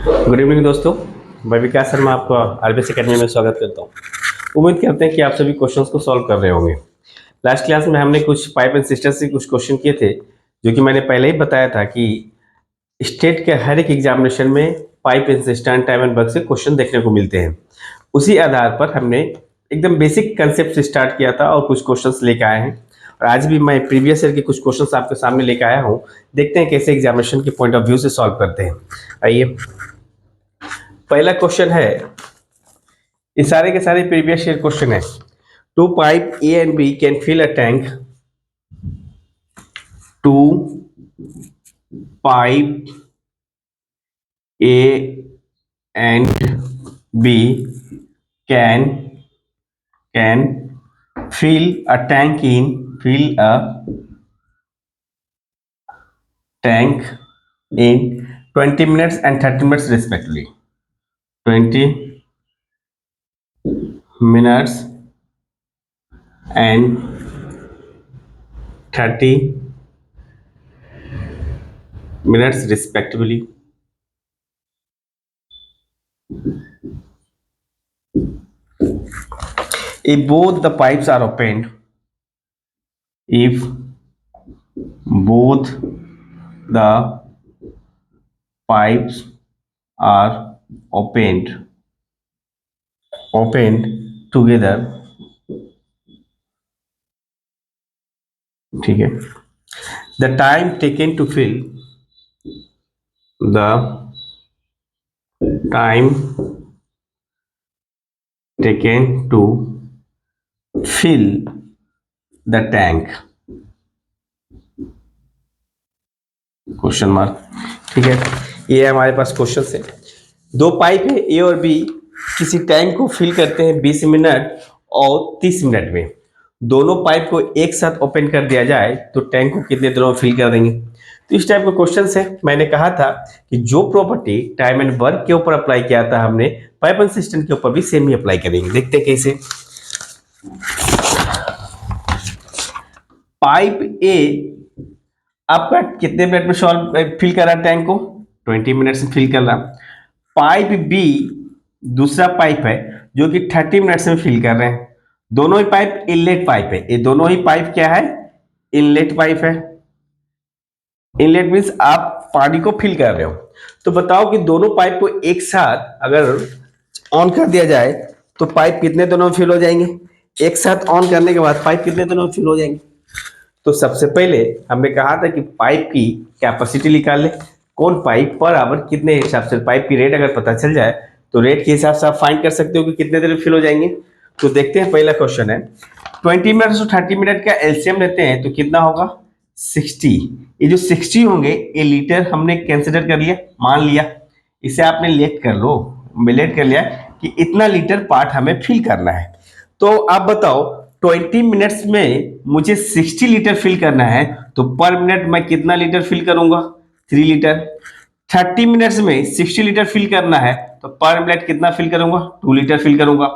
Good evening दोस्तों। मैं विकास शर्मा आपका आरबीएस अकेडमी में स्वागत करता हूँ। उम्मीद करते हैं कि आप सभी क्वेश्चंस को सॉल्व कर रहे होंगे। लास्ट क्लास में हमने कुछ पाइप एंड सिस्टम से कुछ क्वेश्चन किए थे, जो कि मैंने पहले ही बताया था कि स्टेट के हर एक एग्जामिनेशन में pipe and system time and work से क्वेश्चन देखने को मिलते हैं। उसी आधार पर हमने एकदम बेसिक कंसेप्ट से स्टार्ट किया था और कुछ क्वेश्चंस लेकर आए हैं। और आज भी मैं प्रीवियस ईयर के कुछ क्वेश्चंस आपके सामने लेकर आया हूँ। देखते हैं कैसे एग्जामिनेशन के पॉइंट ऑफ व्यू से सॉल्व करते हैं। आइए, पहला क्वेश्चन है, ये सारे के सारे प्रीवियस ईयर क्वेश्चन है। Two pipe A and B can fill a tank. Two pipe A and B can can fill a tank in 20 minutes and 30 minutes respectively. 20 minutes and 30 minutes respectively. If both the pipes are opened, if both the pipes are opened together, ठीक है, the time taken to fill the time taken to fill the tank, question mark. ठीक है, ये हमारे पास question है। दो pipe है ए और बी, किसी टैंक को फिल करते हैं 20 मिनट और 30 मिनट में। दोनों पाइप को एक साथ ओपन कर दिया जाए तो टैंक को कितने दिनों में फिल कर देंगे। तो इस टाइप का क्वेश्चन है। मैंने कहा था कि जो प्रॉपर्टी टाइम एंड वर्क के ऊपर अप्लाई किया था हमने, पाइप एंड सिस्टम के ऊपर भी सेम ही अप्लाई करेंगे। देखते हैं कैसे। पाइप ए आपका कितने मिनट में सॉल्व फिल कर रहा है टैंक को? 20 मिनट्स में फिल कर रहा। पाइप बी दूसरा पाइप है जो कि 30 मिनट्स में फिल कर रहे हैं। दोनों ही पाइप इनलेट पाइप है। ये दोनों ही पाइप क्या है? इनलेट पाइप है। इनलेट मीन्स आप पानी को फिल कर रहे हो। तो बताओ कि दोनों पाइप को एक साथ अगर ऑन कर दिया जाए तो पाइप कितने दिनों में फिल हो जाएंगे? एक साथ ऑन करने के बाद पाइप कितने दिनों में फिल हो जाएंगे? तो सबसे पहले हमने कहा था कि पाइप की कैपेसिटी निकाल ले। कौन पाइप पर आवर कितने हिसाब से, पाइप की रेट अगर पता चल जाए तो रेट के हिसाब से आप फाइंड कर सकते हो कि कितने देर में फिल हो जाएंगे। तो देखते हैं, पहला क्वेश्चन है 20 मिनट और 30 मिनट का एलसीएम लेते हैं तो कितना होगा? 60। ये जो 60 होंगे ये लीटर हमने कंसिडर कर लिया, मान लिया। इसे आपने लेट कर लो, लेट कर लिया कि इतना लीटर पार्ट हमें फिल करना है। तो आप बताओ 20 मिनट्स में मुझे 60 लीटर फिल करना है तो पर मिनट मैं कितना लीटर फिल करूंगा? 3 लीटर। 30 मिनट्स में 60 लीटर फिल करना है तो पर मिनट कितना फिल करूंगा? 2 लीटर फिल करूंगा।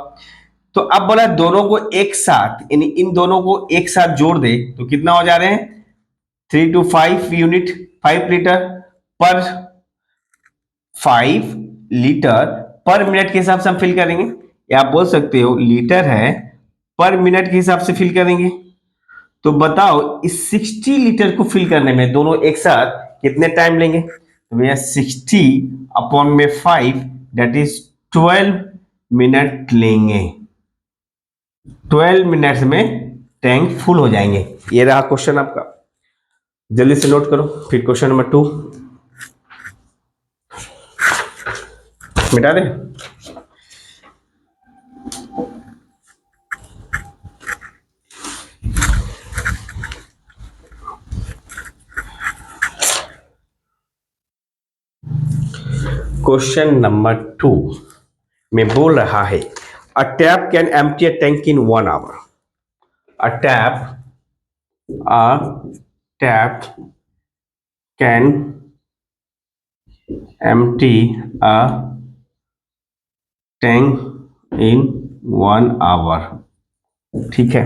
तो अब बोला दोनों को एक साथ, यानी इन दोनों को एक साथ जोड़ दे तो कितना हो जा रहे हैं? 3 to 5 यूनिट, 5 लीटर पर 5 लीटर पर मिनट के हिसाब से हम फिल करेंगे, या आप बोल सकते हो लीटर है पर मिनट के हिसाब से फिल करेंगे। तो बताओ इस 60 लीटर को फिल करने में दोनों एक साथ कितने टाइम लेंगे? तो भैया 60 अपॉन में 5 दैट इज 12 मिनट लेंगे। 12 मिनट्स में टैंक फुल हो जाएंगे। ये रहा क्वेश्चन आपका, जल्दी से नोट करो। फिर क्वेश्चन नंबर 2 मिटा दे। क्वेश्चन नंबर 2 में बोल रहा है a tap can empty a tank in 1 hour. A tap can empty a tank in 1 hour. ठीक है।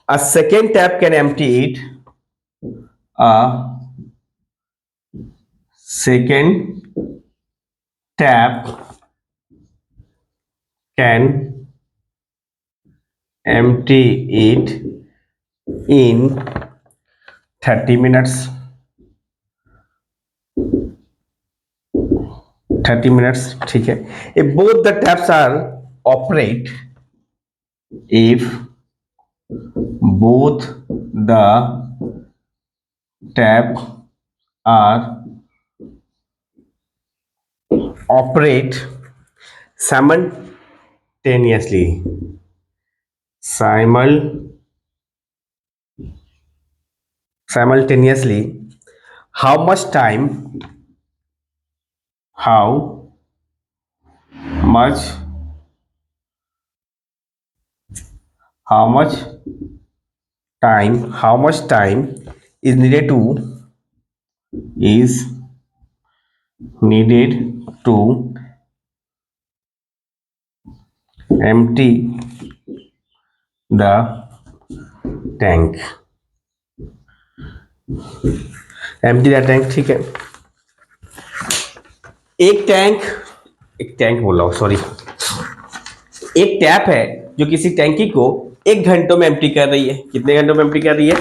A second tap can empty it, a second tap can empty it in 30 minutes. 30 minutes, ठीक है. If both the taps are operate, if both the tap are operate simultaneously, simultaneously, how much time, how much how much how much time is needed to is needed to empty the tank. empty the tank, ठीक है. एक tank बोल रहा हूँ, sorry. एक tap है जो किसी टैंकी को 1 घंटों में एम्प्टी कर रही है. कितने घंटों में एम्प्टी कर रही है?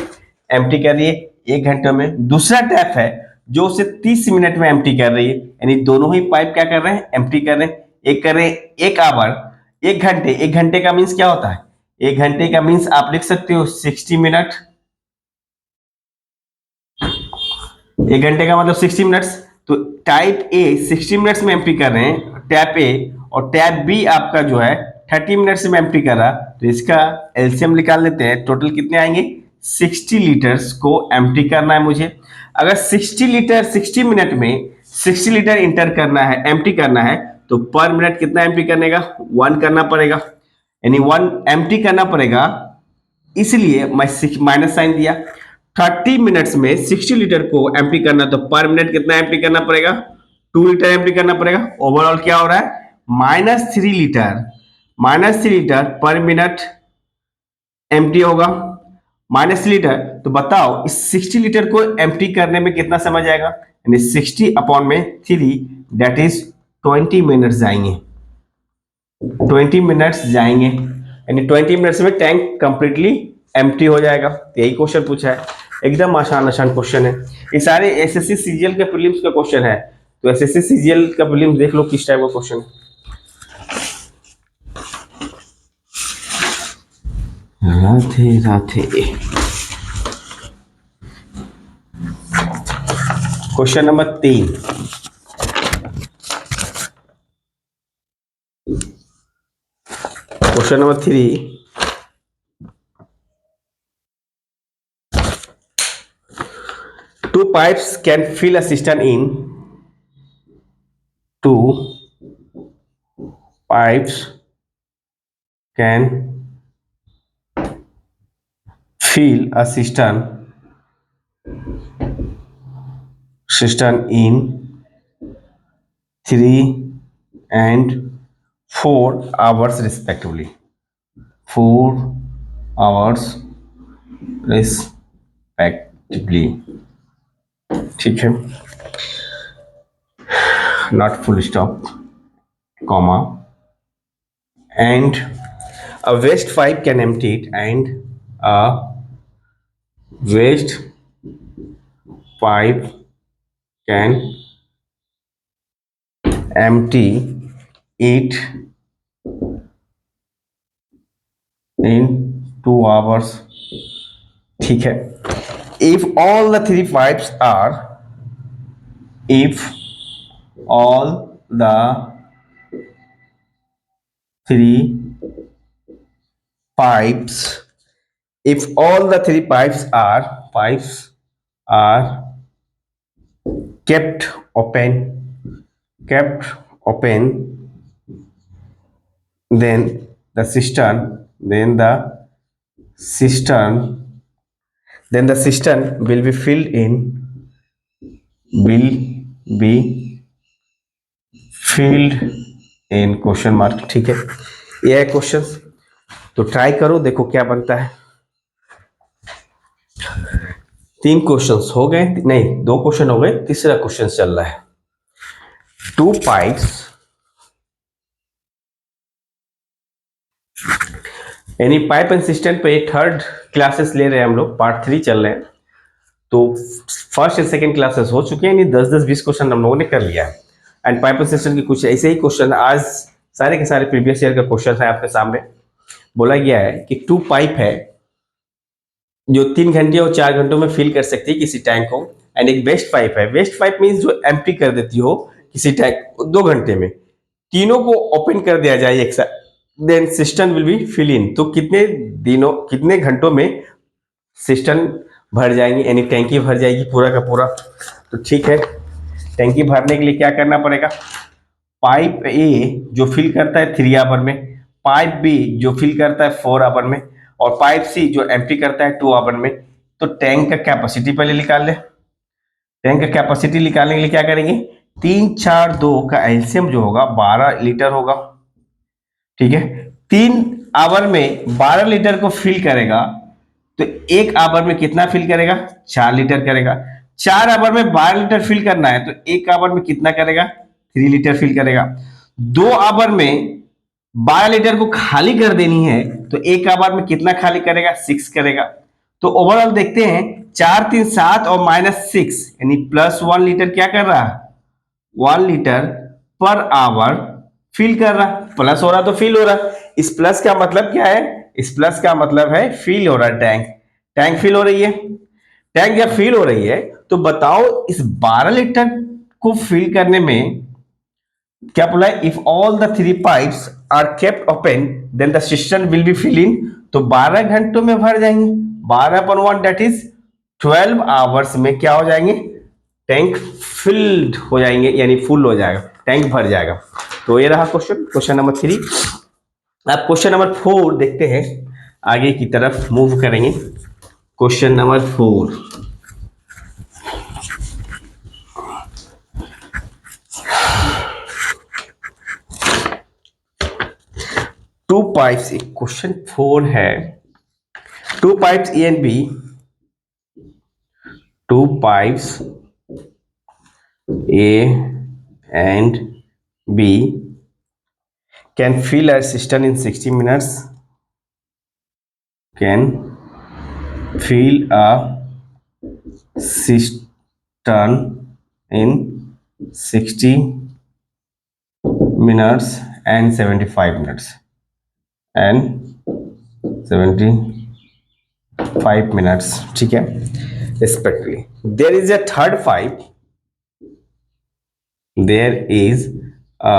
एम्प्टी कर रही है 1 घंटों में. दूसरा टैप है जो उसे 30 मिनट में एम्प्टी कर रही है. यानी दोनों ही पाइप क्या कर रहे हैं? एम्प्टी कर रहे हैं. एक कर रहे हैं 1 आवर, 1 घंटे. 1 घंटे का मीन्स क्या होता है? 1 घंटे का मीन्स आप लिख सकते हो 60 मिनट. 1 घंटे का मतलब 60 मिनट्स. तो टाइप ए 60 मिनट्स में एम्प्टी कर रहे हैं, टैप ए. और टैप बी आपका जो है 30 मिनट्स में एम्प्टी कर रहा. तो इसका एलसीएम निकाल लेते हैं. टोटल कितने आएंगे? 60 लीटर्स को एम्प्टी करना है मुझे. अगर 60 लीटर 60 मिनट में 60 लीटर इंटर करना है, एम्प्टी करना है, तो पर मिनट कितना एम्प्टी करने का? 1 करना पड़ेगा. यानी 1 एम्प्टी करना पड़ेगा. इसलिए मैं माइनस साइन दिया. 30 मिनट्स में 60 लीटर को एम्प्टी करना, तो पर मिनट कितना एम्प्टी करना पड़ेगा? 2 लीटर एम्प्टी करना पड़ेगा. ओवरऑल क्या हो रहा है? -3 लीटर. -3 लीटर पर मिनट एम्प्टी होगा. -3 लीटर. तो बताओ इस 60 लीटर को एम्प्टी करने में कितना समय जाएगा? यानी 60 अपॉन में 3, दैट इज 20 मिनट्स जाएंगे. 20 मिनट्स जाएंगे. यानी 20 मिनट्स में टैंक कंप्लीटली एम्प्टी हो जाएगा. यही क्वेश्चन पूछा है. एकदम आसान क्वेश्चन है. ये सारे एसएससी सीजीएल के प्रीलिम्स का क्वेश्चन है. तो एसएससी सीजीएल का प्रीलिम्स देख लो किस टाइप का क्वेश्चन है. Radhe Radhe. Question number 3. Question number 3. Two pipes can fill a cistern in. Two pipes can fill a cistern in 3 and 4 hours respectively. 4 hours respectively. ठीक है. Not full stop, comma, and a waste pipe can empty it, and a waste pipe can empty it in 2 hours. ठीक है. If all the three pipes are if all the three pipes if all the three pipes are kept open, then the cistern will be filled in question mark. ठीक है. ये है question. तो try करो, देखो क्या बनता है. 3 क्वेश्चंस हो गए, नहीं 2 क्वेश्चन हो गए, तीसरा क्वेश्चन चल रहा है. 2 pipes यानी पाइप एंड सिस्टम पे थर्ड क्लासेस ले रहे हैं हम लोग, पार्ट 3 चल रहे हैं। तो फर्स्ट एंड सेकंड क्लासेस हो चुके हैं, यानी 10-10-20 क्वेश्चन हम लोगों ने कर लिया है। एंड पाइप एंड सिस्टम के कुछ ऐसे ही क्वेश्चन आज सारे के सारे प्रीवियस ईयर का क्वेश्चन है आपके सामने। बोला गया है कि 2 पाइप है जो 3 घंटे और 4 घंटों में फिल कर सकती है किसी टैंक को, एंड एक वेस्ट पाइप है। वेस्ट पाइप मीन्स जो एम्प्टी कर देती हो किसी टैंक को 2 घंटे में। तीनों को ओपन कर दिया जाए एक साथ, then system will be fill in. तो कितने घंटों में सिस्टम भर जाएंगे, यानी टैंकी भर जाएगी पूरा का पूरा। तो ठीक है, टैंकी भरने के लिए क्या करना पड़ेगा? पाइप ए जो फिल करता है 3 आवर में, पाइप बी जो फिल करता है 4 आवर में, और पाइप सी जो एम्प्टी करता है 2 आवर में। तो टैंक का कैपेसिटी पहले निकाल ले। टैंक का कैपेसिटी निकालने के लिए क्या करेंगे? 3 4 2 का एलसीएम जो होगा 12 लीटर होगा। ठीक है, 3 आवर में 12 लीटर को फिल करेगा, तो 1 आवर में कितना फिल करेगा? 4 लीटर करेगा। 4 आवर में 12 लीटर फिल करना है, तो 1 आवर में कितना करेगा? 3 लीटर फिल करेगा। 2 आवर में 12 लीटर को खाली कर देनी है, तो 1 आवर में कितना खाली करेगा? 6 करेगा। तो ओवरऑल देखते हैं, 4 3 7 और -6 यानी +1 लीटर क्या कर रहा है? 1 लीटर पर आवर फिल कर रहा। प्लस हो रहा तो फिल हो रहा। इस प्लस का मतलब क्या है? इस प्लस का मतलब है फिल हो रहा टैंक। टैंक फिल हो रही है। टैंक जब फिल हो रही है, तो बताओ इस 12 लीटर को फिल करने में क्या बोला है? If all the 3 pipes are kept open then the system will be fill in. तो 12 घंटों में भर जाएंगे। 12/1 दैट इज 12 आवर्स में क्या हो जाएंगे? टैंक फिल्ड हो जाएंगे, यानी फुल हो जाएगा, टैंक भर जाएगा। तो ये रहा क्वेश्चन नंबर 3। अब क्वेश्चन नंबर 4 देखते हैं, आगे की तरफ मूव करेंगे। Question number 4, two pipes, question 4 है, 2 pipes A and B, 2 pipes A and B can fill a cistern in 60 minutes. Can fill a cistern in 60 minutes and 75 minutes and 75 minutes. ठीक है, respectively. There is a third pipe. There is a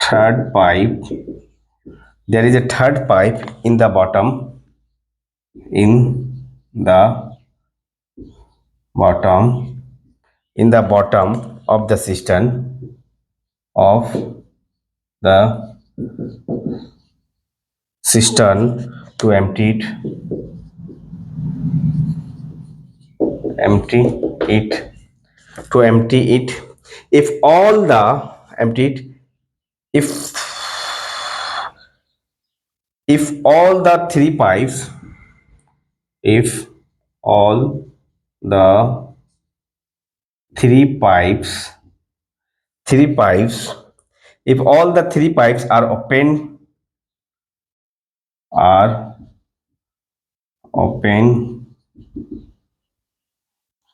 third pipe. There is a third pipe in the bottom. In the bottom. In the bottom of the cistern. Of the cistern to empty it. Empty it. To empty it. If all the empty it. If all the 3 pipes, if all the 3 pipes, if all the 3 pipes are open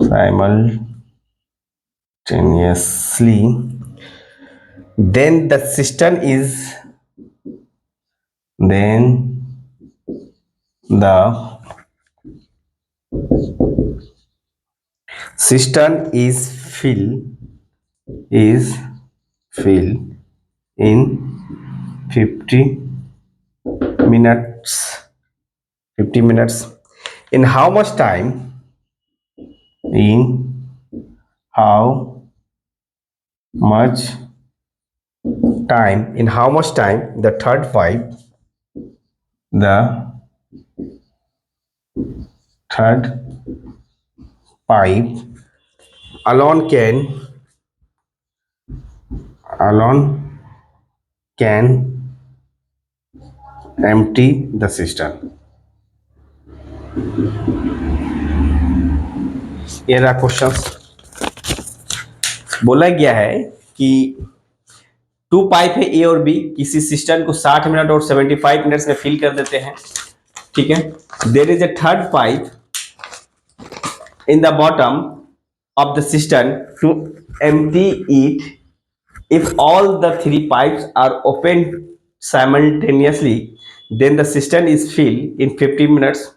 simultaneously, then the cistern is fill in 50 minutes. In how much time? In how much time? In how much time the third pipe alone can empty the cistern. ये रहा question. बोला गया है कि to pipe है ए और B, किसी system को 60 मिनट और 75 मिनट्स में फिल कर देते हैं, ठीक है। There is a third pipe in the bottom of the cistern to empty it. If all the three pipes are opened simultaneously, then the cistern is filled in 15 minutes.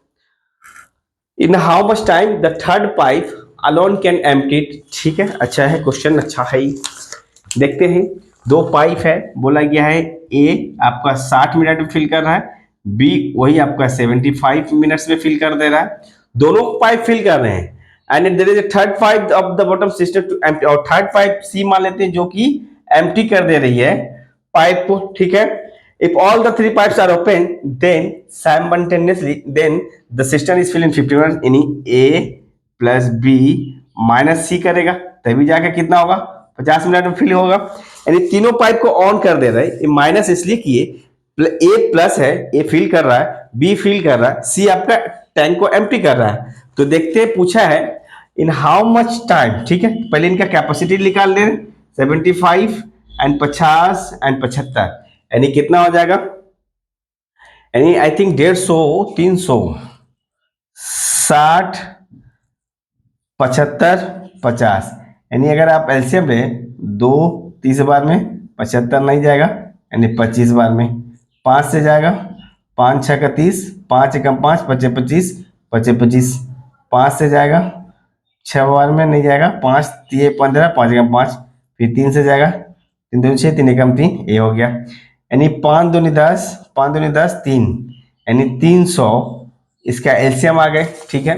In how much time the third pipe alone can empty it? ठीक है, अच्छा है question, अच्छा है। देखते हैं, दो pipe है, बोला गया है ए आपका 60 मिनट में फिल कर रहा है, बी वही आपका 75 मिनट्स में फिल कर दे रहा है, दोनों पाइप फिल कर रहे हैं। And there is a third pipe of the bottom system to empty, और थर्ड पाइप सी मान लेते हैं जो कि एम्प्टी कर दे रही है पाइप को, ठीक है। If all the three pipes are open, then simultaneously, then the cistern is filled in 50 minutes. यानी A plus B minus C करेगा, तभी जाके कितना होगा, 50 मिनट में फिल होगा। यानी तीनों पाइप को ऑन कर दे रहा है, माइनस इसलिए किए, ए प्लस है, ए फिल कर रहा है, बी फिल कर रहा है, सी आपका टैंक को एम्प्टी कर रहा है। तो देखते हैं, पूछा है इन हाउ मच टाइम, ठीक है। पहले इनका कैपेसिटी निकाल ले, 75 एंड 50 एंड 75, यानी कितना हो जाएगा, यानी आई थिंक 150, 300, 60, 75, 50, यानी अगर आप एलसीएम लें, 2 30 बार में 75 नहीं जाएगा, यानी 25 बार में 5 से जाएगा, 5 6 का 30, 5 एकम 5, 25 25, 25 25, 5 से जाएगा, 6 बार में नहीं जाएगा, 5 3 15, 5 एकम 5, फिर 3 से जाएगा, 3 2 6, 3 एकम 3, ये हो गया, यानी 5 दूनी 10, 5 दूनी 10, 3, यानी 300 इसका एलसीएम आ गए, ठीक है।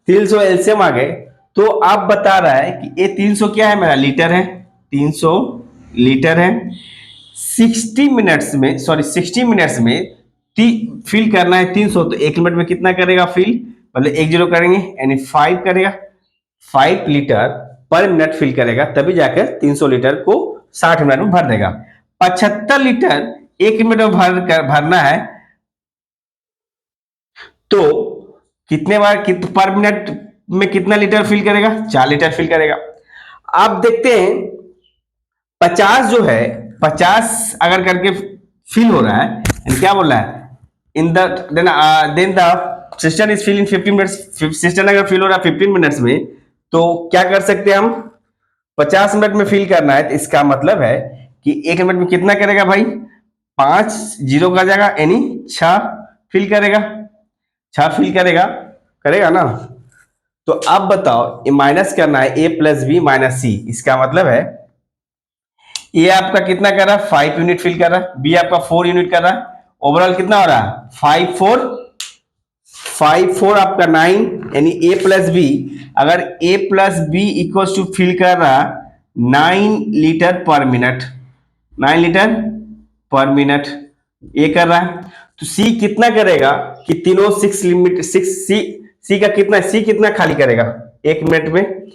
300 एलसीएम आ गए, तो आप बता रहा है कि ये 300 क्या है, मेरा लीटर है, 300 लीटर है। 60 मिनट्स में, सॉरी 60 मिनट्स में फिल करना है 300, तो 1 मिनट में कितना करेगा फिल, मतलब 1 जीरो करेंगे, यानी 5 करेगा, 5 लीटर पर मिनट फिल करेगा, तभी जाकर 300 लीटर को 60 मिनट में भर देगा। 75 लीटर 1 मिनट में भरना है, तो कितने बार पर मिनट में कितना लीटर फिल करेगा, 4 लीटर फिल करेगा। आप देखते हैं 50 जो है, 50 अगर करके फिल हो रहा है, क्या बोल रहा है, in the then the system is fill in 15 minutes. System अगर फिल हो रहा है 15 मिनट्स में, तो क्या कर सकते हैं हम, 50 मिनट में फिल करना है, तो इसका मतलब है कि 1 मिनट में कितना करेगा भाई, 5 जीरो का जाएगा, यानी 6 फिल करेगा, 6 फिल करेगा, करेगा ना। तो अब बताओ, ये माइनस करना है, ए प्लस बी माइनस सी, इसका मतलब है ए आपका कितना कर रहा है, 5 यूनिट फिल कर रहा है, बी आपका 4 यूनिट कर रहा है, ओवरऑल कितना हो रहा है, 5 4 आपका 9, यानी ए प्लस बी, अगर A plus B equal to fill कर रहा 9 लीटर पर मिनट, 9 लीटर पर मिनट ये कर रहा है, तो सी कितना करेगा कि तीनों 6 लिमिट 6, सी का कितना, सी कितना खाली करेगा 1 मिनट में,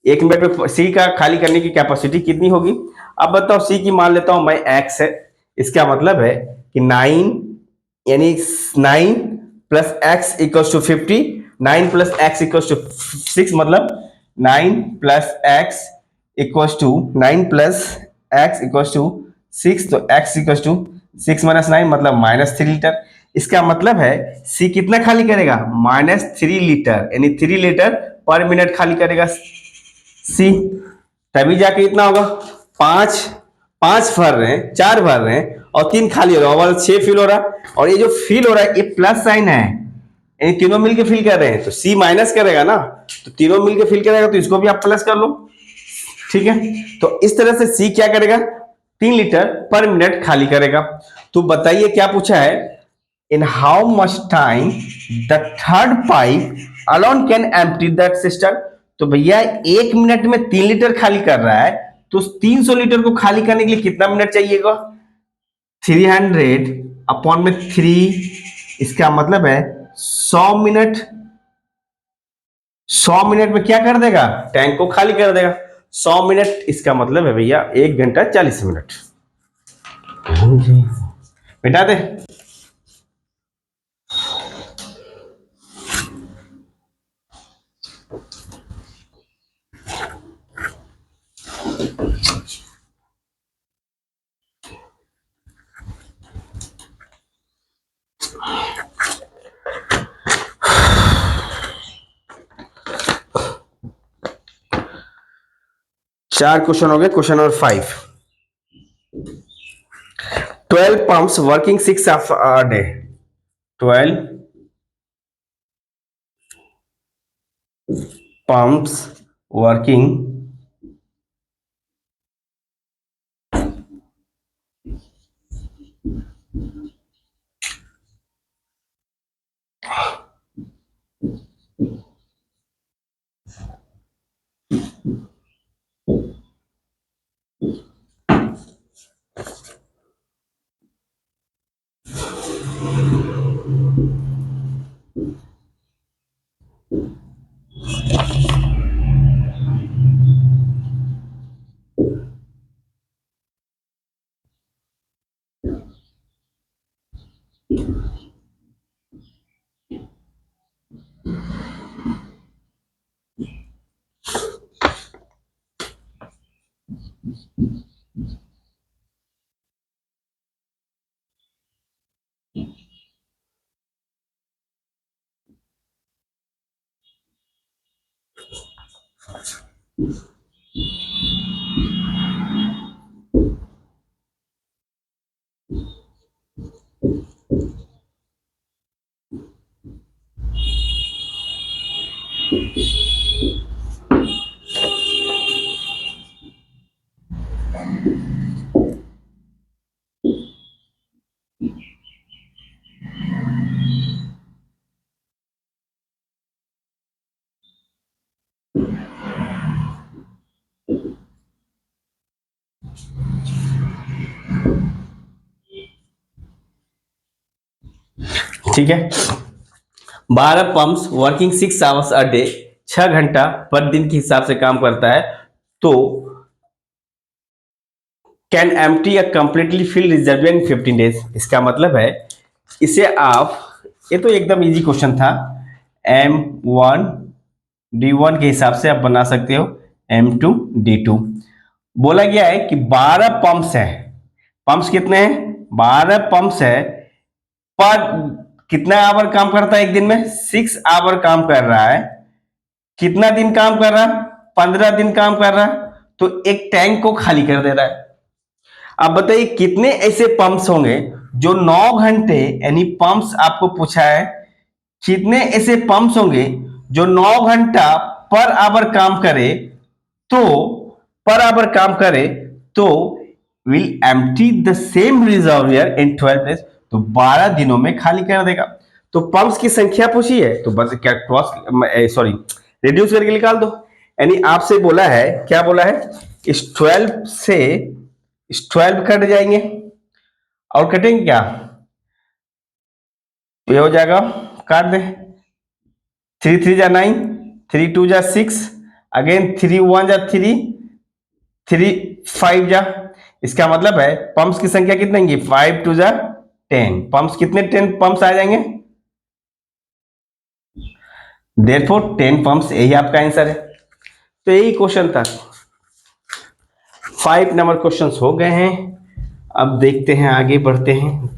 1 मिनट में सी का खाली करने की कैपेसिटी कितनी होगी। अब बताओ, सी की मान लेता हूं मैं एक्स है, इसका मतलब है कि 9, यानी 9 plus x equals to 50, 9 plus x equals to 6, मतलब 9 plus x equals to 9 plus x equals to 6, तो एक्स इक्वल्स टू 6 माइनस 9, मतलब -3 लीटर। इसका मतलब है सी कितना खाली करेगा, -3 लीटर, यानी 3 लीटर पर मिनट खाली करेगा सी, तभी जाके इतना होगा। 5 5 भर रहे हैं, 4 भर रहे हैं, और 3 खाली हो रहा है, ओवरऑल 6 फिल हो रहा है, और ये जो फिल हो रहा है ये प्लस साइन है, यानी तीनों मिलके फिल कर रहे हैं, तो सी माइनस करेगा ना, तो तीनों मिलके फिल करेगा, तो इसको भी आप प्लस कर लो, ठीक है। तो इस तरह से सी क्या करेगा, 3 लीटर पर मिनट खाली करेगा। तो बताइए क्या पूछा है, in how much time the third pipe alone can empty that system. तो भैया 1 मिनट में 3 लीटर खाली कर रहा है, तो 300 लीटर को खाली करने के लिए कितना मिनट चाहिएगा, 300 अपॉन में 3, इसका मतलब है 100 मिनट। 100 मिनट में क्या कर देगा, टैंक को खाली कर देगा। 100 मिनट इसका मतलब है भैया 1 घंटा 40 मिनट। बेटा दे, चार क्वेश्चन हो गए। Question number 5, 12 pumps working 6 hours a day, 12 pumps working ठीक है। 12 pumps working 6 hours a day, 6 घंटा पर दिन के हिसाब से काम करता है। तो कैन एम्प्टी या कंप्लीटली फिल रिजर्वियर इन 15 days। इसका मतलब है इसे आप, ये तो एकदम इजी क्वेश्चन था, M1 D1 के हिसाब से आप बना सकते हो, M2 D2। बोला गया है कि 12 पंप्स है। पंप्स कितने हैं? 12 पंप्स है। पर कितना आवर काम करता है एक दिन में? 6 आवर काम कर रहा है। कितना दिन काम कर रहा है? 15 दिन काम कर रहा है। तो एक टैंक को खाली कर दे रहा है। अब बताइए कितने ऐसे पंप्स होंगे जो 9 घंटे, यानी पंप्स आपको पूछा है, कितने ऐसे पंप्स होंगे जो 9 घंटा पर आवर काम करे, तो पर आवर काम करे तो will empty the same reservoir in 12 days। तो 12 दिनों में खाली कर देगा। तो पंप्स की संख्या पूछी है तो बस क्या क्रॉस, सॉरी, रिड्यूस करके निकाल दो। यानी आपसे बोला है, क्या बोला है, इस 12 से इस 12 कट जाएंगे, और कटेंगे क्या, ये हो जाएगा, काट दे। 3 3 जा 9, 3 2 जा 6, अगेन 3 1 जा 3, 3 5 जा। इसका मतलब है पंप्स की संख्या कितनी होंगी? 5 2 जा 10। पंप्स कितने 10 पंप्स आ जाएंगे? देयरफॉर 10 पंप्स, यही आपका आंसर है। तो यही क्वेश्चन था। 5 नंबर क्वेश्चंस हो गए हैं। अब देखते हैं, आगे बढ़ते हैं।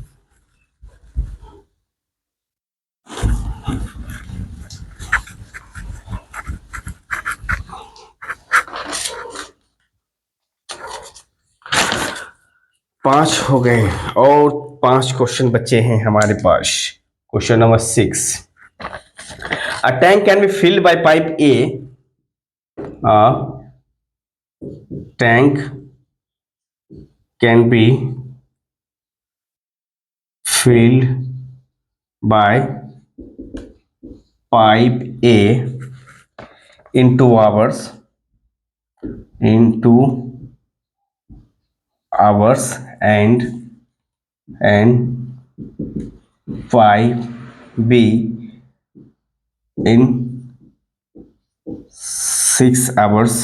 पांच हो गए और 5 क्वेश्चन बचे हैं हमारे पास। Question number 6, a tank can be filled by pipe A, a tank can be filled by pipe A in 2 hours, in 2 hours, and pipe B in 6 hours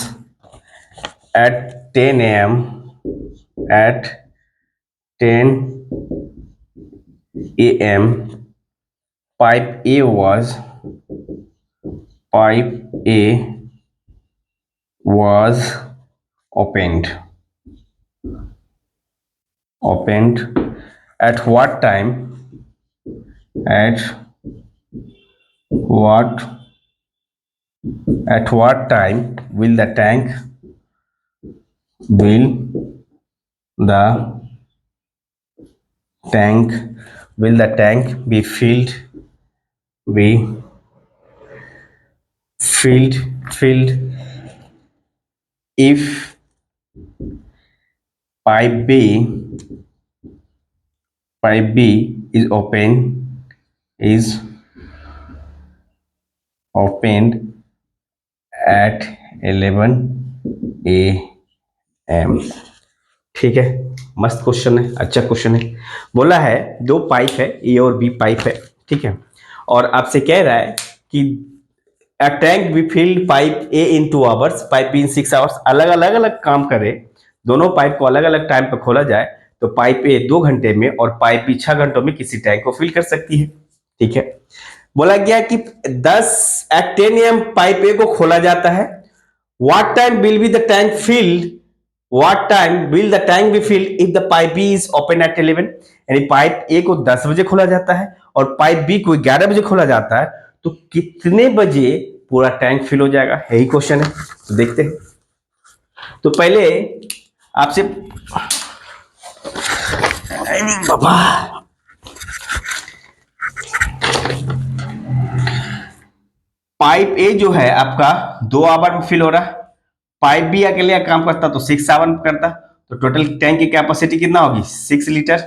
at 10 a.m. at 10 a.m. pipe A was opened at what time, at what time will the tank will the tank will the tank be filled filled if pipe B is opened at 11 a.m. ठीक है, मस्त question है, अच्छा question है। बोला है दो pipe है, ए और बी पाइप है, ठीक है, और आपसे कह रहा है कि a tank be field pipe A in 2 hours, pipe be in 6 hours, अलग अलग अलग काम करे, दोनों पाइप को अलग अलग टाइम पर खोला जाए तो पाइप ए 2 घंटे में और पाइप बी 6 घंटों में किसी टैंक को फिल कर सकती है। ठीक है, बोला गया कि 10 at 10 a.m. पाइप ए को खोला जाता है। What time will be the tank filled? What time will the tank be filled if the pipe B is open at 11? यानी पाइप ए को 10 बजे खोला जाता है और पाइप बी को 11 बजे खोला जाता है, तो कितने बजे पूरा टैंक फिल हो जाएगा, यही क्वेश्चन है। तो देखते हैं। तो पहले आपसे बाबा पाइप ए जो है आपका 2 आवर में फिल हो रहा है, पाइप बी अकेले काम करता तो 6 आवर में करता, तो टोटल टैंक की कैपेसिटी कितना होगी 6 लीटर।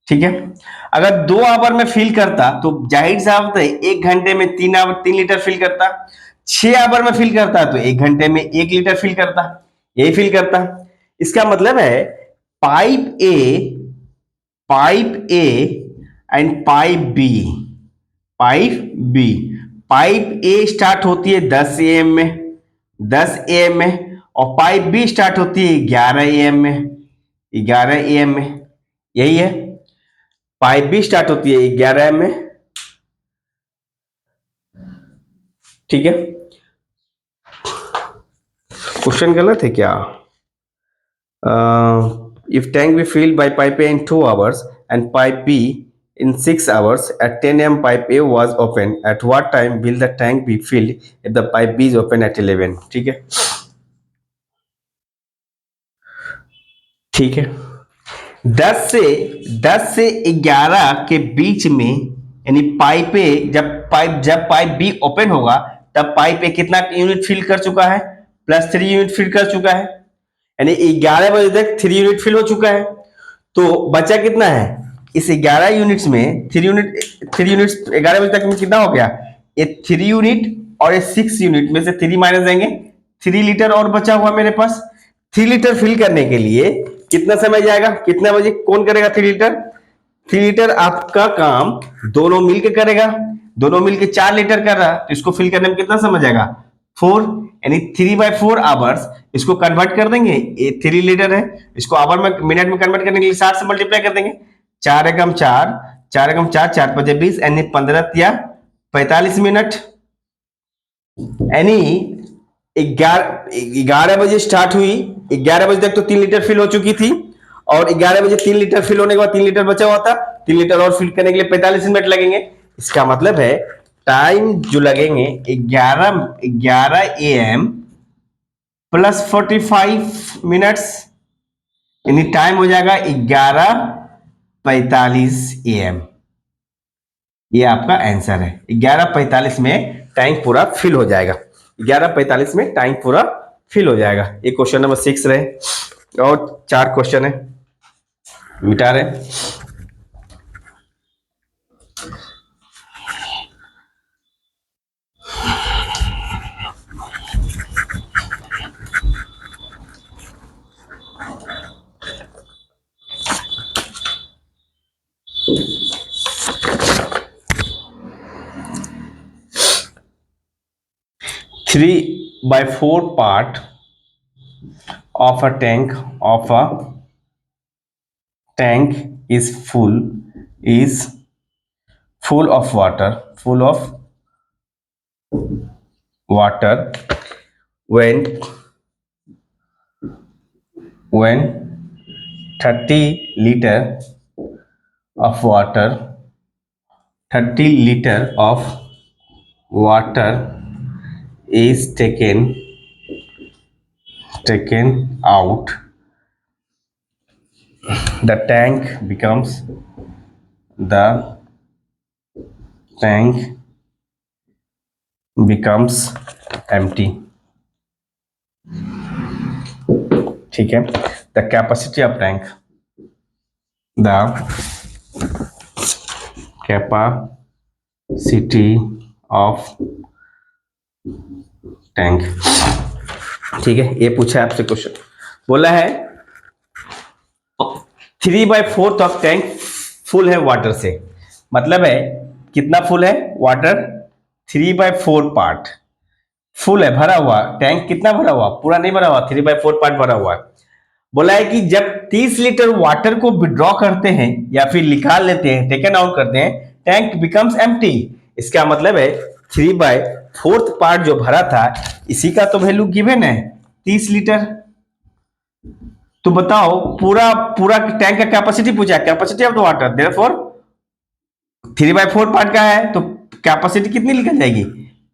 ठीक है, अगर 2 आवर में फिल करता तो जाहिर सा बात है 1 घंटे में 3 लीटर फिल करता, 6 आवर में फिल करता तो 1 घंटे में 1 लीटर फिल करता, यही फिल करता। इसका मतलब है pipe A and pipe B pipe A start होती है 10 a.m. में और पाइप बी स्टार्ट होती है 11 a.m. में यही है, पाइप बी स्टार्ट होती है 11 am में। ठीक है, क्वेश्चन गलत है क्या? If tank be filled by pipe A in 2 hours and pipe B in 6 hours at 10 a.m. pipe A was open. At what time will the tank be filled if the pipe B is open at 11? ठीक है, ठीक है, 10 से 11 के बीच में, यानी pipe ए जब pipe be open होगा तब पाइप ए कितना यूनिट फिल कर चुका है, +3 यूनिट फिल कर चुका है, यानी 11 बजे तक 3 यूनिट फिल हो चुका है। तो बचा कितना है इस 11 यूनिट्स में, 3 यूनिट 11 बजे तक में कितना हो गया, ये 3 यूनिट और ये 6 यूनिट में से 3 माइनस देंगे, 3 लीटर और बचा हुआ मेरे पास। 3 लीटर फिल करने के लिए कितना समय जाएगा, कितना बजे कौन करेगा 3 लीटर? 3 लीटर आपका काम दोनों मिलके करेगा, दोनों मिलके 4 लीटर कर रहा है, तो इसको फिल करने में कितना समय जाएगा 4, यानी 3/4 आवर्स। इसको कन्वर्ट कर देंगे, ये 3 लीटर है, इसको आवर में मिनट में कन्वर्ट करने के लिए 60 से मल्टीप्लाई कर देंगे, 4 एकम 4, 4 एकम 4, 4×5 = 20, यानी 15 या 45 मिनट, यानी 11 बजे स्टार्ट हुई, 11 बजे तक तो 3 लीटर फिल हो चुकी थी, और 11 बजे 3 लीटर फिल होने के बाद 3 लीटर बचा हुआ था, 3 लीटर और फिल करने के लिए 45 मिनट लगेंगे। इसका मतलब है टाइम जो लगेंगे 11 AM + 45 मिनट्स, यानी टाइम हो जाएगा 11:45 AM। ये आपका आंसर है, 11:45 में टैंक पूरा फिल हो जाएगा, 11:45 में टैंक पूरा फिल हो जाएगा। ये क्वेश्चन नंबर 6 रहे, और 4 क्वेश्चन है, मिटा रहे। Three by four part of a tank is full of water when 30 liter of water is taken out, the tank becomes empty. ठीक है, the capacity of tank, the capacity of tank. ठीक है, ये पूछा है आपसे क्वेश्चन, बोला है 3/4 ऑफ टैंक फुल है वाटर से, मतलब है कितना फुल है वाटर, 3/4 पार्ट फुल है, भरा हुआ टैंक, कितना भरा हुआ, पूरा नहीं भरा हुआ, 3/4 पार्ट भरा हुआ है। बोला है कि जब 30 लीटर वाटर को विड्रॉ करते हैं या फिर निकाल लेते हैं, टेकन आउट करते हैं, टैंक बिकम्स एम्प्टी। इसका मतलब है 3/4 पार्ट जो भरा था इसी का तो वैल्यू गिवन है 30 लीटर। तो बताओ पूरा पूरा टैंक का कैपेसिटी पूछा, capacity of the water, therefore 3/4 part का है तो कैपेसिटी कितनी निकल जाएगी,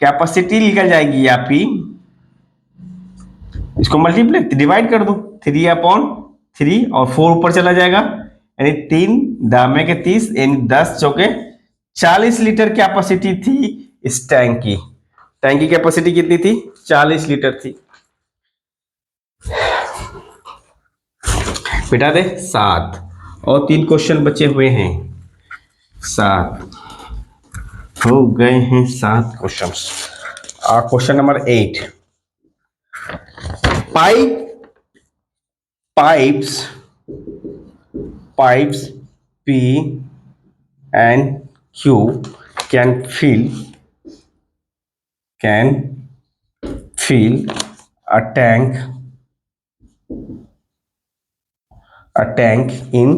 कैपेसिटी निकल जाएगी आपकी, इसको मल्टीप्लाई डिवाइड कर दो, 3/3 और 4 ऊपर चला जाएगा, यानी 3 दामे के 30 यानी 10 चौके 40 लीटर कैपेसिटी थी इस टैंक की। टैंक की कैपेसिटी कितनी थी, 40 लीटर थी। बिठा दे 7 और 3 क्वेश्चन बचे हुए हैं, 7 हो गए हैं 7 question. Question number 8, pipes P and Q can fill a tank in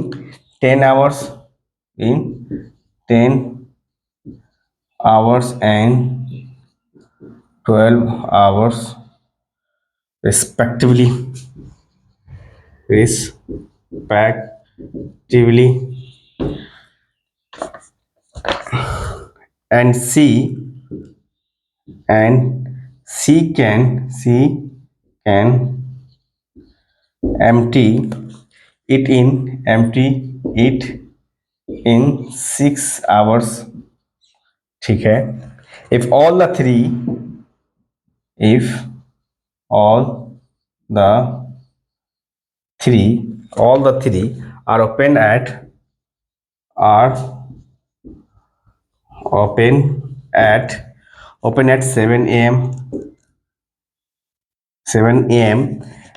10 hours and 12 hours respectively, and C can empty it in 6 hours। ठीक है, if all the three are open at 7 a.m.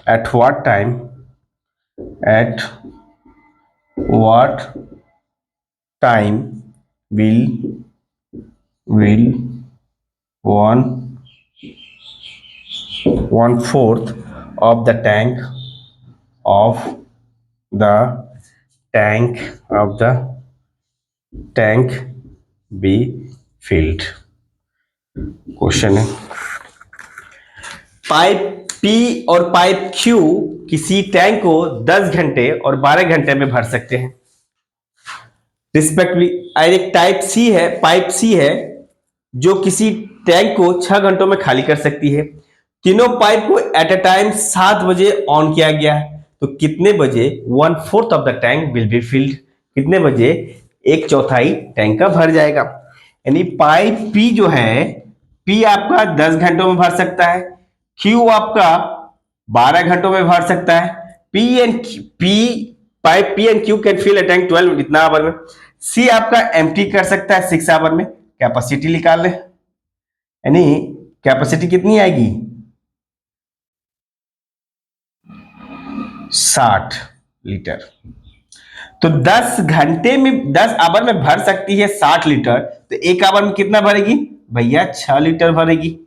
At what time will 1/4 of the tank be filled? Question है, pipe P और pipe Q किसी tank को 10 घंटे और 12 घंटे में भर सकते हैं रिस्पेक्टिवली। एक टाइप C है, पाइप C है जो किसी टैंक को 6 घंटों में खाली कर सकती है। तीनों पाइप को एट अ टाइम 7 बजे ऑन किया गया है, तो कितने बजे 1/4 of the tank will be filled, कितने बजे 1/4 टैंक का भर जाएगा। यानी पाइप P जो है, P आपका 10 घंटों में भर सकता है, Q आपका 12 घंटों में भर सकता है, pipe P and Q can fill a tank 12 इतना आवर में, C आपका एम्प्टी कर सकता है 6 आवर में। कैपेसिटी निकाल ले, यानी कैपेसिटी कितनी आएगी 60 लीटर। तो 10 घंटे में 10 आवर में भर सकती है 60 लीटर, तो एक आवर में कितना भरेगी भैया 6 लीटर भरेगी।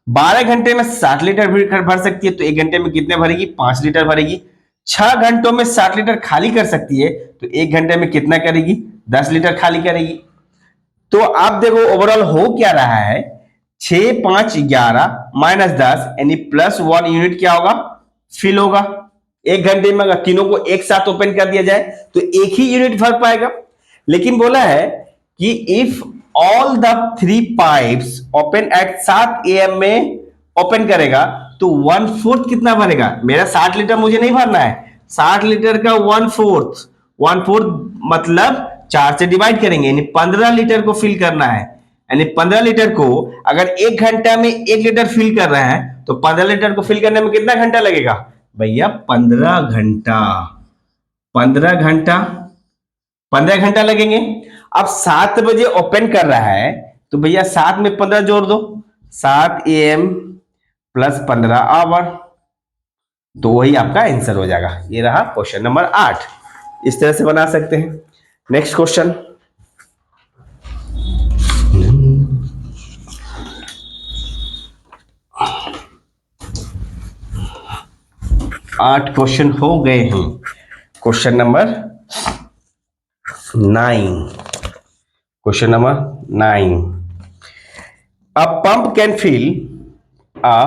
12 घंटे में 60 लीटर भर सकती है, तो एक घंटे में कितने भरेगी 5 लीटर भरेगी। 6 घंटों में 60 लीटर खाली कर सकती है, तो एक घंटे में कितना करेगी 10 लीटर खाली करेगी। तो आप देखो ओवरऑल हो क्या रहा है, 6 5 11 माइनस 10 यानी +1 यूनिट क्या होगा फिल होगा। एक घंटे में अगर तीनों को एक साथ ओपन कर दिया जाए तो एक ही यूनिट भर पाएगा। लेकिन बोला है कि if all the 3 pipes open at 7 AM में ओपन करेगा तो 1/4 कितना भरेगा? मेरा 60 लीटर मुझे नहीं भरना है, 60 लीटर का 1/4, 1/4 मतलब 4 से डिवाइड करेंगे, यानी 15 लीटर को फिल करना है। यानी 15 लीटर को अगर 1 घंटा में 1 लीटर फिल कर रहे हैं तो 15 लीटर को फिल करने में कितना घंटा लगेगा भैया? 15 घंटा। 15 घंटा, 15 घंटा लगेंगे। अब 7 बजे ओपन कर रहा है तो भैया 7 में 15 जोड़ दो, 7 AM प्लस 15 आवर, तो वही आपका आंसर हो जाएगा। ये रहा क्वेश्चन नंबर 8। इस तरह से बना सकते हैं। नेक्स्ट क्वेश्चन, 8 क्वेश्चन हो गए हैं। Question number 9, question number 9, a pump can fill a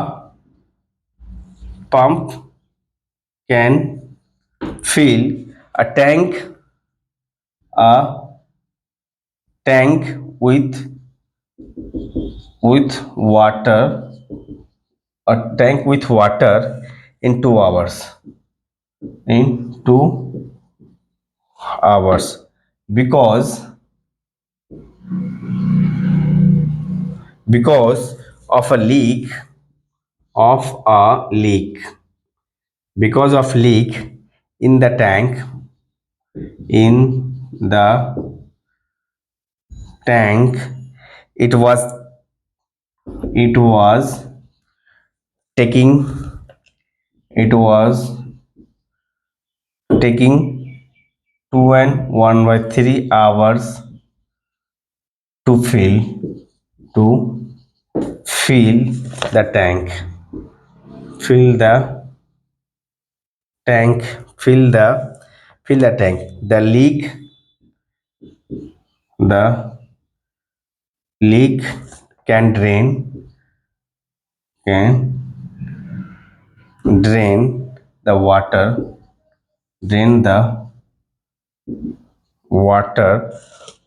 pump can fill a tank with water, a tank with water in 2 hours, in 2 hours because of a leak, because of leak in the tank, it was taking 2 and 1/3 hours to fill the tank, fill the tank. The leak can drain the water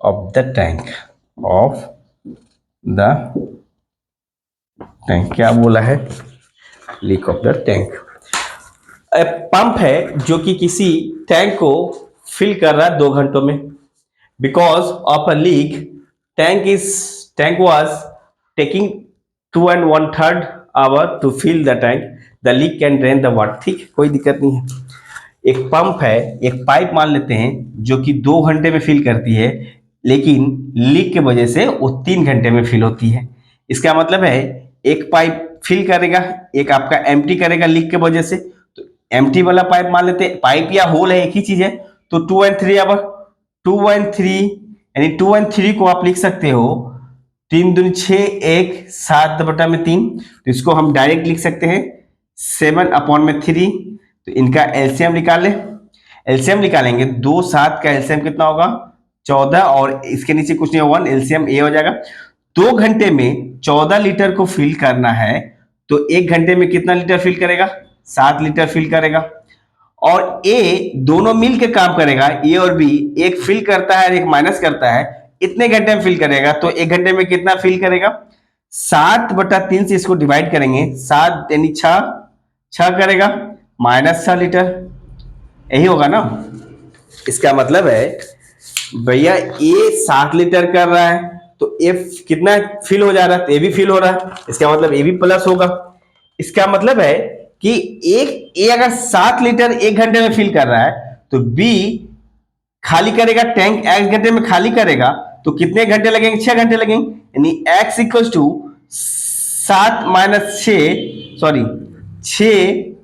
of the tank, क्या बोला है? Leak of the tank. Pump है जो कि किसी tank को fill कर रहा है 2 घंटों में। Because of a leak, tank was taking 2 and 1/3 hour to fill the tank, the leak can drain the water. ठीक, कोई दिक्कत नहीं है। एक पंप है, एक पाइप मान लेते हैं जो कि 2 घंटे में फिल करती है, लेकिन लीक की वजह से वो 3 घंटे में फिल होती है। इसका मतलब है एक पाइप फिल करेगा, एक आपका एम्प्टी करेगा लीक की वजह से। तो एम्प्टी वाला पाइप मान लेते हैं, पाइप या होल है एक ही चीज है, तो 2 and 3 आवर, 2 and 3, यानी 2 and 3 को आप लिख सकते हो 3 दूनी 6, 1 7/3। तो इसको हम डायरेक्ट लिख सकते हैं 7/3। तो इनका एलसीएम निकाल ले, एलसीएम निकालेंगे 2 7 का एलसीएम कितना होगा? 14, और इसके नीचे कुछ नहीं होगा, एलसीएम ए हो जाएगा। 2 घंटे में 14 लीटर को फिल करना है, तो 1 घंटे में कितना लीटर फिल करेगा? 7 लीटर फिल करेगा। और ए दोनों मिल के काम करेगा, ए और बी, एक फिल करता है और एक माइनस करता है, इतने घंटे में फिल करेगा। तो 1 घंटे में कितना फिल करेगा? 7/3 से इसको डिवाइड करेंगे, 7 यानी 6 करेगा, -6 लीटर, यही होगा ना। इसका मतलब है भैया ए 7 लीटर कर रहा है, तो ए कितना फिल हो जा रहा है? तो ए भी फिल हो रहा है, इसका मतलब ए भी प्लस होगा। इसका मतलब है कि ए अगर 7 लीटर 1 घंटे में फिल कर रहा है, तो बी खाली करेगा, टैंक 1 घंटे में खाली करेगा, तो कितने घंटे लगेंगे? 6 घंटे लगेंगे। यानी x equal to 7 - 6, sorry 6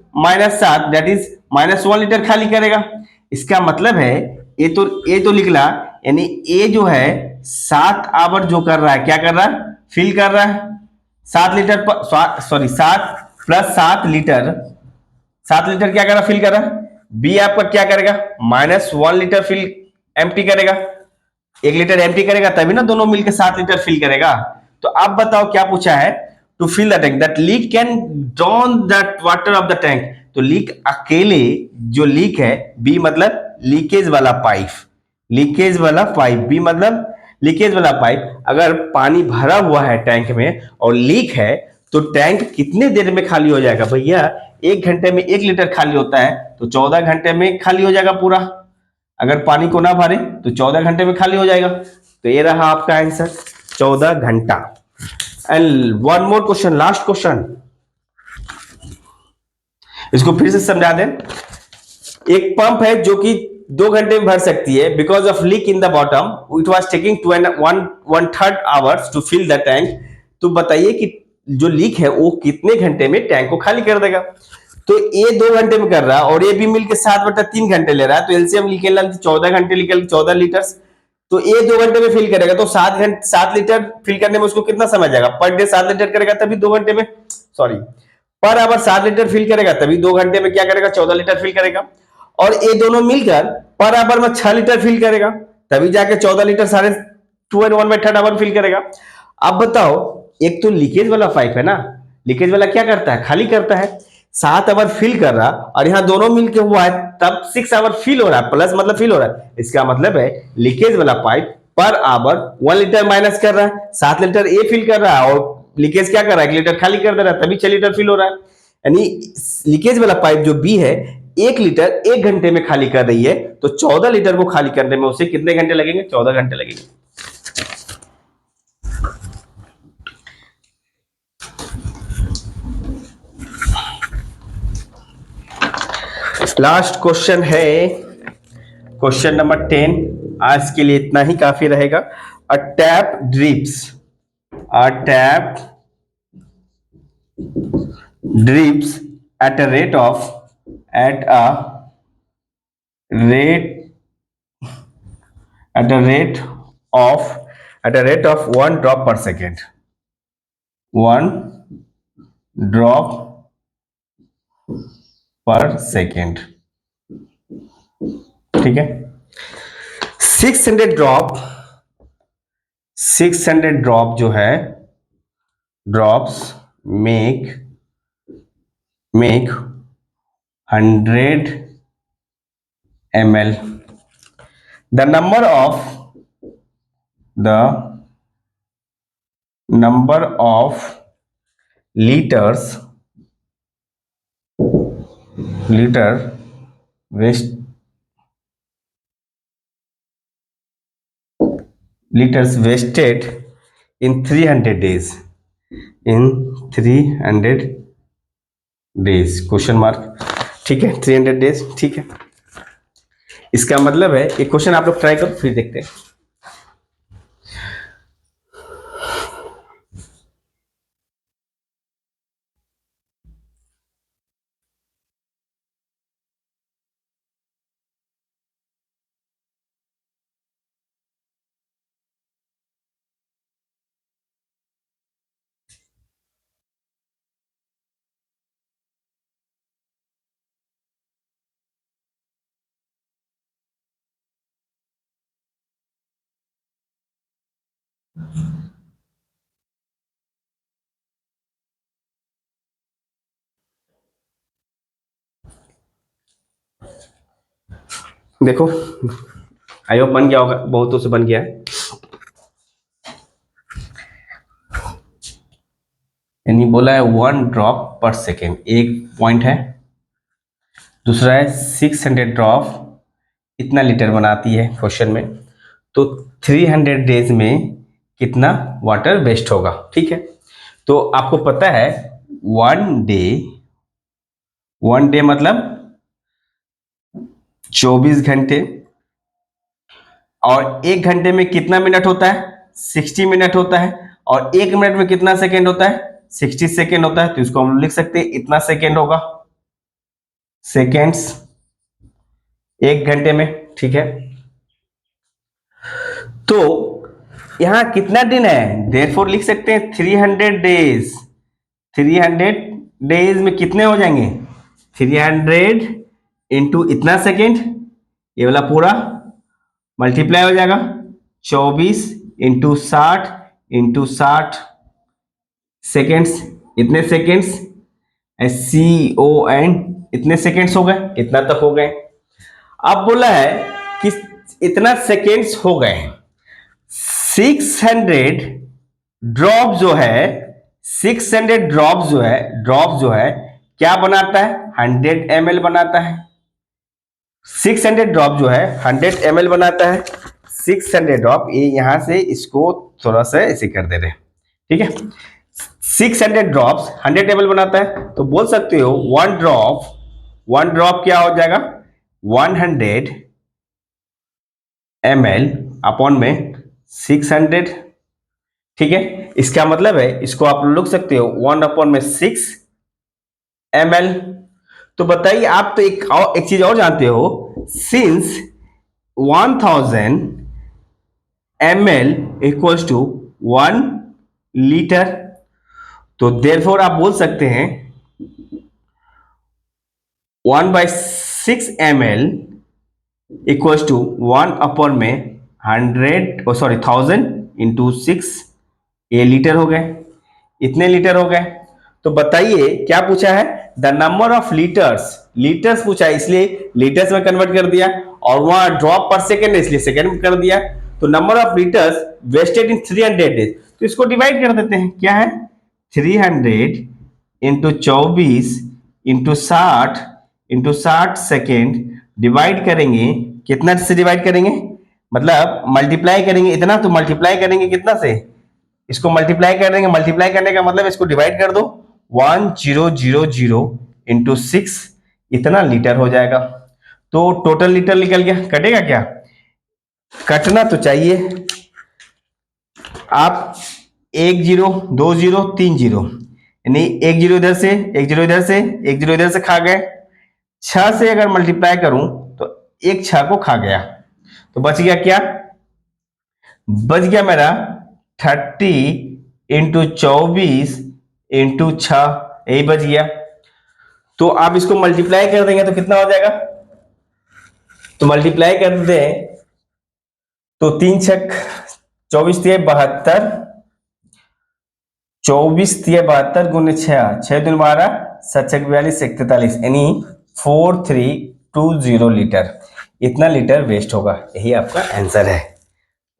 - 7, that is -1 litre खाली करेगा। इसका मतलब है ए तो निकला, यानी ए जो है 7 आवर जो कर रहा है, क्या कर रहा है? फिल कर रहा है 7 लीटर, सॉरी 7 + 7 लीटर, 7 लीटर क्या कर रहा? फिल कर रहा है। बी आपका क्या करेगा? -1 लीटर फिल एम्प्टी करेगा, 1 लीटर एम्प्टी करेगा, तभी ना दोनों मिलकर 7 लीटर फिल करेगा। तो अब बताओ क्या पूछा है? To fill the tank that leak can drawn the water of the tank. तो लीक अकेले जो लीक है, बी मतलब लीकेज वाला पाइप, लीकेज वाला पाइप, बी मतलब लीकेज वाला पाइप। अगर पानी भरा हुआ है टैंक में और लीक है, तो टैंक कितने देर में खाली हो जाएगा भैया? 1 घंटे में 1 लीटर खाली होता है, तो 14 घंटे में खाली हो जाएगा पूरा। अगर पानी को ना भरे तो 14 घंटे में खाली हो जाएगा। तो ये रहा आपका आंसर, 14 घंटा। And one more question, last question, इसको फिर से समझा दें। एक पंप है जो कि 2 घंटे में भर सकती है, because of leak in the bottom it was taking 1/3 hours to fill the tank. तो बताइए कि जो लीक है वो कितने घंटे में टैंक को खाली कर देगा? तो ये 2 घंटे में कर रहा है और ये भी मिलकर 7/3 घंटे ले रहा है, तो एलसीएम निकल 14 घंटे निकल 14 लीटर। तो ये 2 घंटे में फिल करेगा, तो 7 लीटर फिल करने में उसको कितना समय जाएगा? पर डे 7 लीटर करेगा तभी 2 घंटे में, sorry, per hour 7 litre fill करेगा तभी 2 घंटे में क्या करेगा? 14 लीटर फिल करेगा। और ये दोनों मिलकर पर आवर में 6 लीटर फिल करेगा, तभी जाके 14 लीटर साढ़े 2 1/3 आवर फिल करेगा। अब बताओ, एक तो लीकेज वाला पाइप है ना, लीकेज वाला क्या करता है? खाली करता है। 7 आवर फिल कर रहा और यहाँ दोनों मिलके हुआ है, तब 6 आवर फिल हो रहा है, प्लस मतलब फिल हो रहा है। इसका मतलब है लीकेज वाला pipe per hour 1 litre minus कर रहा है, 7 लीटर ए फिल कर रहा है और लीकेज क्या कर रहा है? 1 लीटर खाली कर दे रहा है, तभी 6 लीटर फिल हो रहा है। यानी लीकेज वाला पाइप जो बी है 1 लीटर 1 घंटे में खाली कर रही है, तो 14 लीटर को खाली करने में उसे कितने घंटे लगेंगे? 14 घंटे लगेंगे। लास्ट क्वेश्चन है क्वेश्चन नंबर 10। आज के लिए इतना ही काफी रहेगा। अ tap drips at a rate of at a rate at a rate of at a rate of 1 drop per second, 1 drop per second, ठीक है। 600 ड्रॉप जो है, drops make 100 ml। the number of liters wasted in 300 days, question mark, ठीक है। 300 days, ठीक है। इसका मतलब है, एक क्वेश्चन आप लोग ट्राई करो फिर देखते हैं। देखो, आई होप बन गया होगा, बहुतों से बन गया है। यानी बोला है 1 ड्रॉप पर सेकेंड, एक पॉइंट है। दूसरा है 600 ड्रॉप इतना लीटर बनाती है क्वेश्चन में, तो 300 डेज में कितना वाटर वेस्ट होगा, ठीक है। तो आपको पता है 1 डे मतलब 24 घंटे, और 1 घंटे में कितना मिनट होता है? 60 मिनट होता है। और 1 मिनट में कितना सेकेंड होता है? 60 सेकेंड होता है। तो इसको हम लिख सकते हैं इतना सेकेंड होगा, सेकेंड्स 1 घंटे में, ठीक है। तो यहां कितना दिन है? देयरफॉर लिख सकते हैं 300 डेज। 300 डेज में कितने हो जाएंगे? 300 इंटू इतना सेकेंड, ये वाला पूरा मल्टीप्लाई हो जाएगा 24 इंटू 60 सेकेंड्स, इतने सेकेंड्स, SCON, इतने सेकेंड्स हो गए, इतना तक हो गए। अब बोला है कि इतना सेकेंड्स हो गए, 600 ड्रॉप जो है 600 ड्रॉप जो है क्या बनाता है, 100 ml बनाता है। 600 ड्रॉप जो है 100 ml बनाता है। 600 ड्रॉप, ये यहां से इसको थोड़ा सा ऐसे कर दे रहे हैं, ठीक है। 600 ड्रॉप्स 100 ml बनाता है, तो बोल सकते हो वन ड्रॉप क्या हो जाएगा, 100 ml अपॉन में 600, ठीक है। इसका मतलब है, इसको आप लिख सकते हो 1 अपॉन में 6 ml। तो बताइए, आप तो एक चीज और जानते हो, since 1000 ml equals to 1 litre, तो देयरफॉर आप बोल सकते हैं 1/6 ml इक्वल्स टू 1 अपॉन में 1000 इंटू 6, ये लीटर हो गए, इतने लीटर हो गए। तो बताइए क्या पूछा है, द नंबर ऑफ लीटर्स पूछा है, इसलिए लीटर्स में कन्वर्ट कर दिया, और वहां ड्रॉप पर सेकेंड है इसलिए सेकेंड में कर दिया। तो number of litres wasted in 300 days, तो इसको डिवाइड कर देते हैं, क्या है 300 इंटू 24 इंटू 60 सेकेंड, डिवाइड करेंगे, कितना से डिवाइड करेंगे, मतलब मल्टीप्लाई करेंगे, इतना तो मल्टीप्लाई करेंगे कितना से, इसको मल्टीप्लाई कर देंगे, मल्टीप्लाई करने का मतलब इसको डिवाइड कर दो, 1000 इंटू 6, इतना लीटर हो जाएगा। तो टोटल लीटर निकल गया, कटेगा क्या, कटना तो चाहिए। आप 1 0 2 0 3 0, यानी 1 0 इधर से 1 0 इधर से 1 0 इधर से खा गए, 6 से अगर मल्टीप्लाई करूं तो एक 6 को खा गया, तो बच गया क्या, बच गया मेरा 30 इंटू 24 इंटू 6, यही बच गया। तो आप इसको मल्टीप्लाई कर देंगे तो कितना हो जाएगा, तो मल्टीप्लाई कर दें तो 3 छक 24 तिया 72, 24 तिया 72 गुने 6, 6 दूनी 12, 7 छक 42, 143, यानी 4320 लीटर, इतना लीटर वेस्ट होगा। यही आपका आंसर है।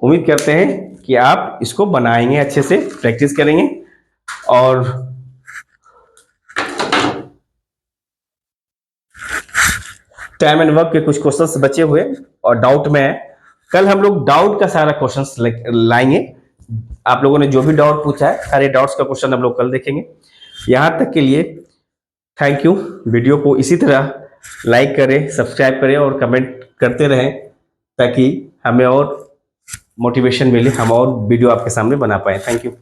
उम्मीद करते हैं कि आप इसको बनाएंगे, अच्छे से प्रैक्टिस करेंगे, और टाइम एंड वर्क के कुछ क्वेश्चंस बचे हुए और डाउट में है, कल हम लोग डाउट का सारा क्वेश्चंस लाएंगे। आप लोगों ने जो भी डाउट पूछा है, सारे डाउट्स का क्वेश्चन हम लोग कल देखेंगे। यहां तक के लिए थैंक यू। वीडियो को इसी तरह लाइक करें, सब्सक्राइब करें और कमेंट करते रहें, ताकि हमें और मोटिवेशन मिले, हम और वीडियो आपके सामने बना पाए। Thank you.